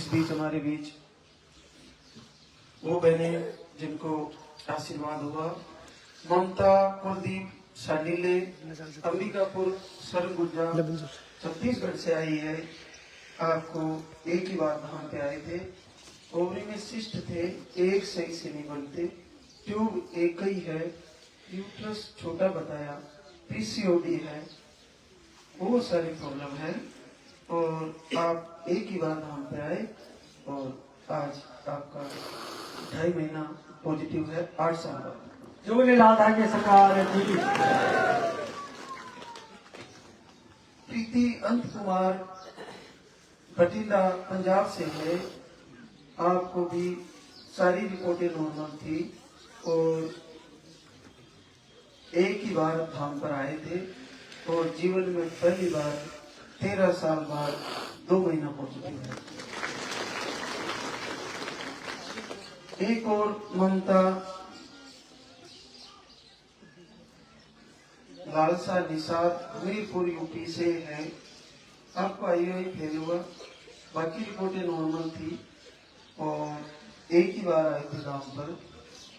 इस बीच हमारे बीच वो बहने जिनको आशीर्वाद हुआ, ममता कुलदीप शालीले अंबिकापुर सरगुजा छत्तीसगढ़ से आई है। आपको एक ही बार धाम पे आए थे, ओवरी में शिष्ट थे, एक सही से नहीं बनते, ट्यूब एक ही है, यूट्रस छोटा बताया, पीसीओडी है, बहुत सारी प्रॉब्लम है और आप एक ही बार धाम पे आए और आज आपका 2.5 महीना पॉजिटिव है, 8 साल बाद। प्रीति अंत कुमार बठिंडा पंजाब से है। आपको भी सारी रिपोर्टें नॉर्मल थी और एक ही बार धाम पर आए थे और जीवन में पहली बार 13 साल बाद 2 महीना पॉजिटिव है। एक और ममता लालसा निषाद हमीरपुर यूपी से है। आपको आईओआई फेल हुआ, बाकी रिपोर्टें नॉर्मल थी और एक ही बार आए थे धाम पर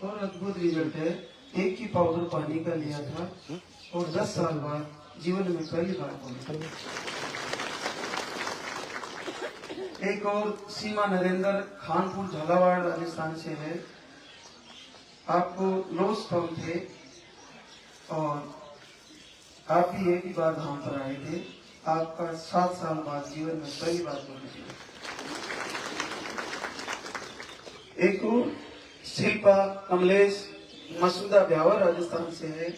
और अद्भुत रिजल्ट है। एक ही पाउडर पानी का लिया था और 10 साल बाद जीवन में पहली बार पहुंचे। एक और सीमा नरेंद्र खानपुर झालावाड़ राजस्थान से है। आपको लो स्पर्म थे और आप भी एक ही बार धाम पर आए थे। आपका 7 साल बाद जीवन में पहली बार पहुंचे। एक और शिल्पा कमलेश मसूदा ब्यावर राजस्थान से है।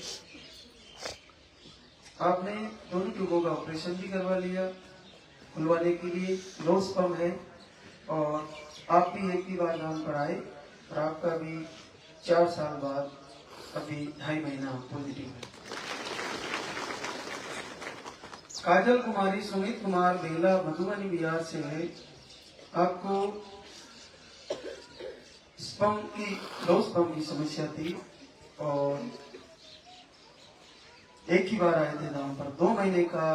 आपने दोनों ट्यूबों का ऑपरेशन भी करवा लिया खुलवाने के लिए, लो स्पर्म है और आप भी एक ही बार धाम पर आए और आपका भी 4 साल बाद अभी 2.5 महीना पॉजिटिव है। काजल कुमारी सुमित कुमार बेला मधुबनी बिहार से है। आपको स्पर्म की लो स्पर्म की समस्या थी और एक ही बार आए थे धाम पर, 2 महीने का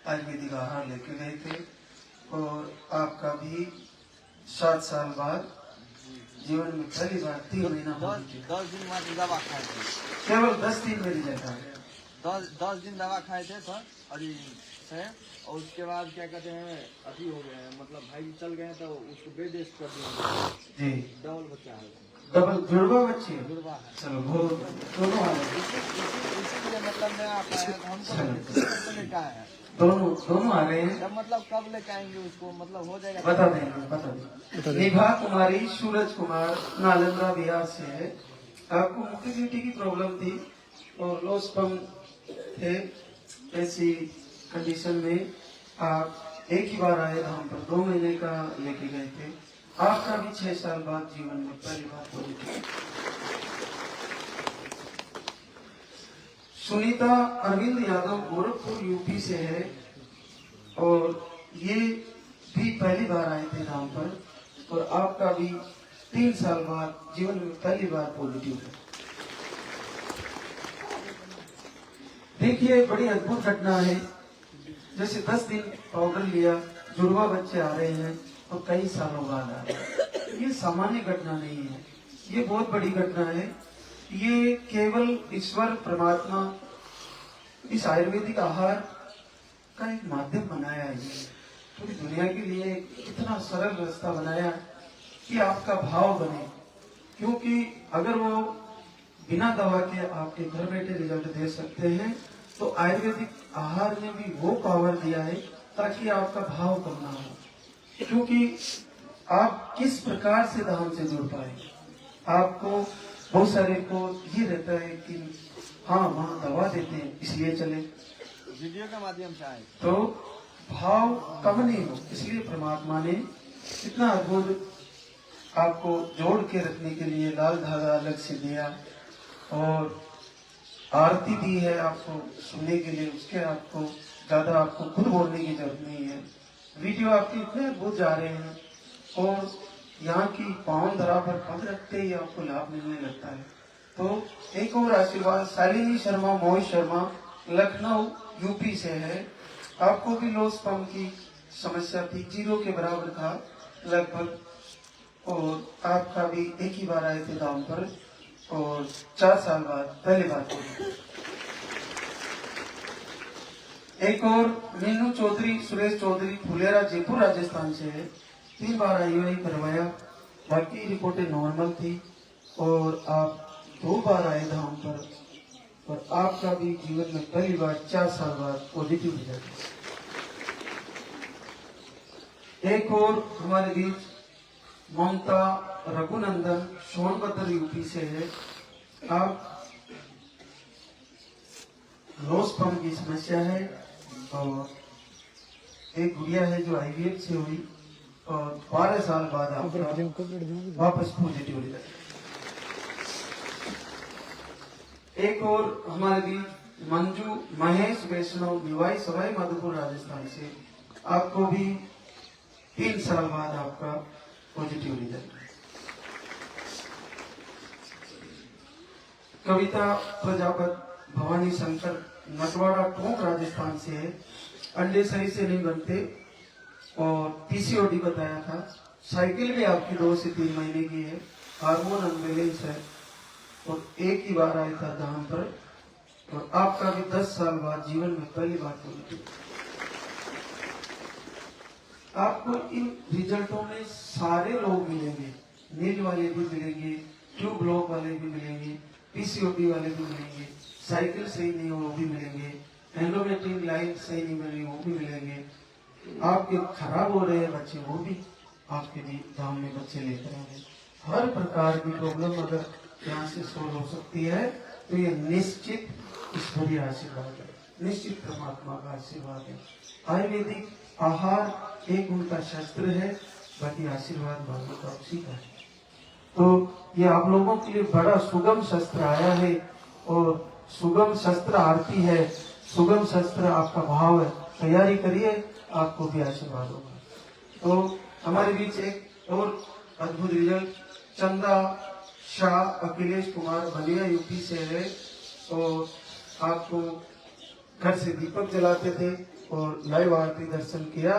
आयुर्वेदिक आहार लेके गए थे और आपका भी 7 साल बाद जीवन में पहली बार 3 महीना 10 दिन बाद दवा खाए थे, केवल 10 दिन में रिजल्ट आ गया। 10 दिन दवा खाए थे सर और उसके बाद क्या कहते हैं अभी हो गए हैं, मतलब भाई जी चल गए हैं तो उसको बेड रेस्ट कर दिया जी। डबल बच्चा है, डबल जुड़वा बच्चे जुड़वा है। चलो वो दोनों आ गए, इसीलिए मतलब मैं आप हमको लेकर आए हैं, दोनों आ गए हैं। तब मतलब कब लेकर आएंगे उसको, मतलब हो जाएगा? बता देंगे। निभा कुमारी सूरज कुमार नालंदा बिहार से है। आपको मोटिलिटी की प्रॉब्लम थी और लो स्पर्म थे। ऐसी कंडीशन में आप एक ही बार आए धाम पर, 2 महीने का लेके गए थे। आपका भी 6 साल बाद जीवन में पहली बार पॉजिटिव। सुनीता अरविंद यादव गोरखपुर यूपी से है और ये भी पहली बार आए थे धाम पर और आपका भी 3 साल बाद जीवन में पहली बार पॉजिटिव है। देखिए बड़ी अद्भुत घटना है। जैसे 10 दिन पाउडर लिया, जुड़वा बच्चे आ रहे हैं और कई सालों बाद आ रहे हैं। ये सामान्य घटना नहीं है, ये बहुत बड़ी घटना है। ये केवल ईश्वर परमात्मा इस आयुर्वेदिक आहार का एक माध्यम बनाया है। पूरी दुनिया के लिए इतना सरल रास्ता बनाया कि आपका भाव बने, क्योंकि अगर वो बिना दवा के आपके घर बैठे रिजल्ट दे सकते हैं तो आयुर्वेदिक आहार में भी वो पावर दिया है ताकि आपका भाव कम ना हो। क्योंकि आप किस प्रकार से धाम से जुड़ पाए, आपको बहुत सारे को ये रहता है कि हाँ वहाँ दवा देते हैं इसलिए चले, वीडियो के माध्यम से आए तो भाव कम नहीं हो। इसलिए परमात्मा ने इतना अद्भुत आपको जोड़ के रखने के लिए लाल धागा अलग से दिया और आरती दी है आपको सुनने के लिए। उसके आपको ज्यादा आपको खुद बोलने की जरूरत नहीं है। वीडियो आपके इतने अद्भुत जा रहे हैं और यहाँ की पावन धरा पर पग रखते ही आपको लाभ मिलने लगता है। तो एक और आशीर्वाद शालिनी शर्मा मोहित शर्मा लखनऊ यूपी से है। आपको भी लो स्पर्म की समस्या थी, 0 के बराबर था लगभग, और आपका भी एक ही बार आए थे धाम पर, और 4 साल बाद पहली बार पूरी। एक और मीनू चौधरी, सुरेश चौधरी, फुलेरा, जयपुर राजस्थान से है। 3 बार IUI करवाया, बाकी रिपोर्टें नॉर्मल थी, और आप 2 बार आए धाम पर, और आपका भी जीवन में पहली बार 4 साल बाद पॉजिटिव रिजल्ट। एक और हमारे बीच ममता रघुनंदन, सोनभद्र यूपी से है। आप लोस्पम की समस्या है, और एक गुड़िया है जो IVF से हुई, और 12 साल बाद आपका वापस पॉजिटिव रिजल्ट। एक और हमारे बीच मंजू महेश वैष्णव, निवाई सवाई माधोपुर राजस्थान से। आपको भी 3 साल बाद आपका पॉजिटिव रिजल्ट। कविता प्रजापत, भवानी शंकर, नटवाड़ा टोंक राजस्थान से है। अंडे सही से नहीं बनते, और PCOD बताया था। साइकिल भी आपकी 2 से 3 महीने की है, हार्मोन अनबैलेंस है, और एक ही बार आया था धाम पर, और आपका भी 10 साल बाद जीवन में पहली बार पॉजिटिव। आपको इन रिजल्टों में सारे लोग मिलेंगे, नील वाले भी मिलेंगे, ट्यूब ब्लॉक वाले भी मिलेंगे, PCOD वाले भी मिलेंगे, साइकिल सही नहीं हो वो भी मिलेंगे, एंडोमेट्रियम लाइन सही नहीं मिल रही वो भी मिलेंगे, आपके खराब हो रहे हैं बच्चे वो भी आपके भी धाम में बच्चे लेकर आएंगे। हर प्रकार की प्रॉब्लम अगर यहाँ से सोल्व हो सकती है, तो ये निश्चित ईश्वरीय आशीर्वाद है, निश्चित परमात्मा का आशीर्वाद है। आयुर्वेदिक आहार एक उनका शस्त्र है, बाकी आशीर्वाद भाग्य का उसी का है। तो ये आप लोगों के लिए बड़ा सुगम शस्त्र आया है, और सुगम शस्त्र आरती है, सुगम शस्त्र आपका भाव है। तैयारी करिए, आपको भी आशीर्वाद होगा। तो हमारे बीच एक और अद्भुत रिजल्ट, चंदा शाह अखिलेश कुमार, बलिया यूपी से है, और आपको घर से दीपक जलाते थे और लाइव आरती दर्शन किया,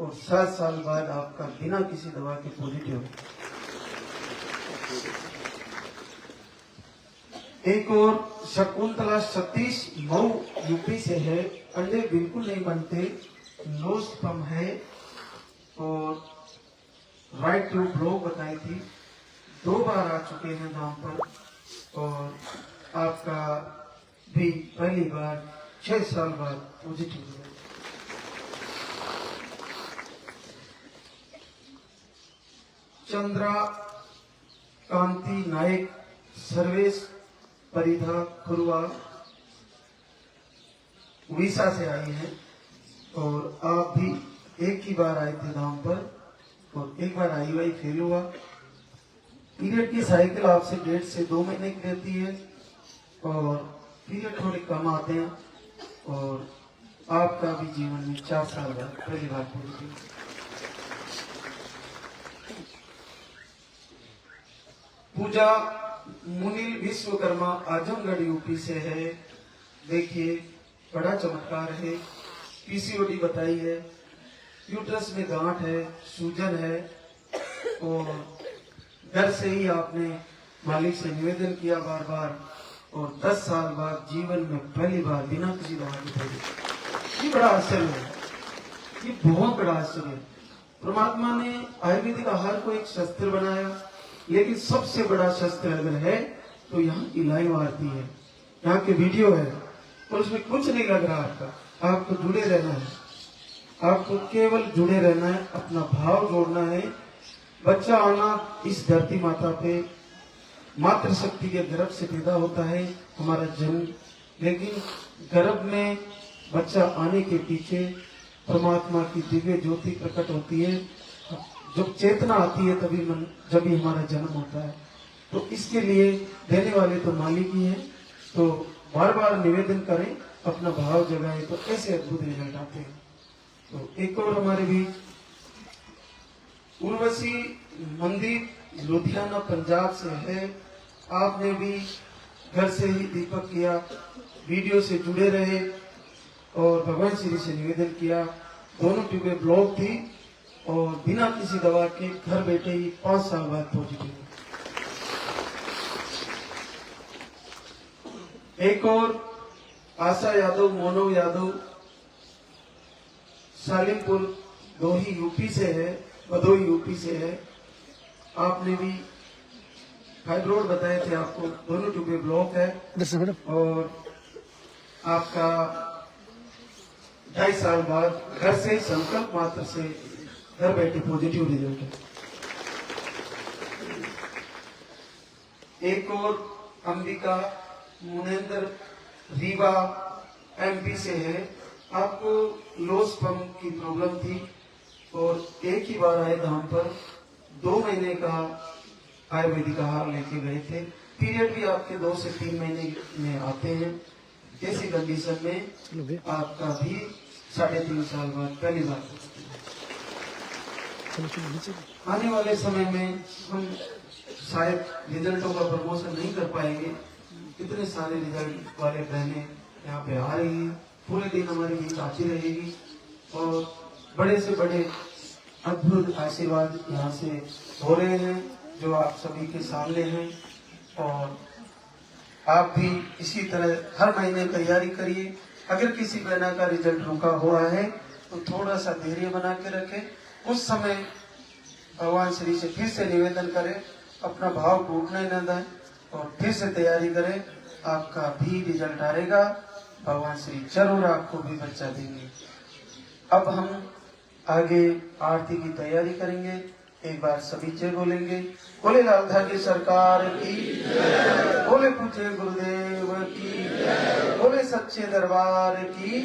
और 7 साल बाद आपका बिना किसी दवा के पॉजिटिव। एक और शकुंतला सतीश, मऊ यूपी से है। अंडे बिल्कुल नहीं बनते, लोस्पम है, और राइट ट्यूब ब्लॉक बताई थी। 2 बार आ चुके हैं धाम पर, और आपका भी पहली बार 6 साल बाद पॉजिटिव हुआ। चंद्रा कांति नायक, सर्वेश परिधा, खुरवा, उड़ीसा से आई हैं, और आप भी एक ही बार आए थे धाम पर, और एक बार IUI फेल हुआ। पीरियड की साइकिल आपसे 1.5 से 2 महीने की रहती है, और पीरियड थोड़े कम आते हैं, और आपका भी जीवन में 4 साल बाद पहली बार पॉजिटिव। पूजा मुनील विश्वकर्मा, आजमगढ़ यूपी से है। देखिए बड़ा चमत्कार है, PCOD बताई है, यूट्रस में गांठ है, सूजन है, और घर से ही आपने मालिक से निवेदन किया बार बार, और 10 साल बाद जीवन में पहली बार बिना किसी दवा के पड़ी। ये बड़ा आश्चर्य है, ये बहुत बड़ा आश्चर्य है। परमात्मा ने आयुर्वेदिक आहार को एक शस्त्र बनाया, लेकिन सबसे बड़ा शस्त्र अगर है तो यहाँ की लाइव आरती है, यहाँ के वीडियो है, और उसमें कुछ नहीं लग रहा आपका। आपको जुड़े रहना है, आपको केवल जुड़े रहना है, अपना भाव जोड़ना है। बच्चा आना इस धरती माता पे मातृ शक्ति के गर्भ से पैदा होता है हमारा जन्म, लेकिन गर्भ में बच्चा आने के पीछे परमात्मा की दिव्य ज्योति प्रकट होती है। जब चेतना आती है तभी जब ही हमारा जन्म होता है। तो इसके लिए देने वाले तो मालिक ही है। तो बार बार निवेदन करें, अपना भाव जगाएं, तो ऐसे अद्भुत रिजल्ट आते हैं। तो एक और हमारे भी उर्वशी मंदिर, लुधियाना पंजाब से है। आपने भी घर से ही दीपक किया, वीडियो से जुड़े रहे और भगवान श्री से निवेदन किया। दोनों ट्यूबें ब्लॉक थी और बिना किसी दवा के घर बैठे ही 5 साल बाद पॉजिटिव। एक और आशा यादव, मोनो यादव, सालिमपुर दोही यूपी से है, भदोही यूपी से है। आपने भी फाइब्रोड बताए थे आपको, दोनों ट्यूबे ब्लॉक है और आपका 2.5 साल बाद घर से संकल्प मात्र से घर बैठे पॉजिटिव रिजल्ट है। एक और अंबिका मुनेंद्र रीवा एमपी से है। आपको लोस पंप की प्रॉब्लम थी और एक ही बार आए धाम पर 2 महीने का आयुर्वेदिक आहार लेके गए थे। पीरियड भी आपके 2 से 3 महीने में आते हैं। ऐसी कंडीशन में आपका भी 3.5 साल बाद पहली बार। आने वाले समय में हम शायद रिजल्टों का प्रमोशन नहीं कर पाएंगे। इतने सारे रिजल्ट वाले बहनें यहाँ पे आ रही हैं, पूरे दिन हमारी नींद आती रहेगी और बड़े से बड़े अद्भुत आशीर्वाद यहाँ से हो रहे हैं जो आप सभी के सामने हैं। और आप भी इसी तरह हर महीने तैयारी करिए। अगर किसी बहना का रिजल्ट रुका हुआ है तो थोड़ा सा धैर्य बना के रखें। उस समय भगवान श्री से फिर से निवेदन करें, अपना भाव टूटने न दें और फिर से तैयारी करें। आपका भी रिजल्ट आएगा, भगवान श्री जरूर आपको भी बच्चा देंगे। अब हम आगे आरती की तैयारी करेंगे। एक बार सभी जय बोलेंगे। बोले लालधा की सरकार की, बोले पूज्य गुरुदेव की, बोले सच्चे दरबार की।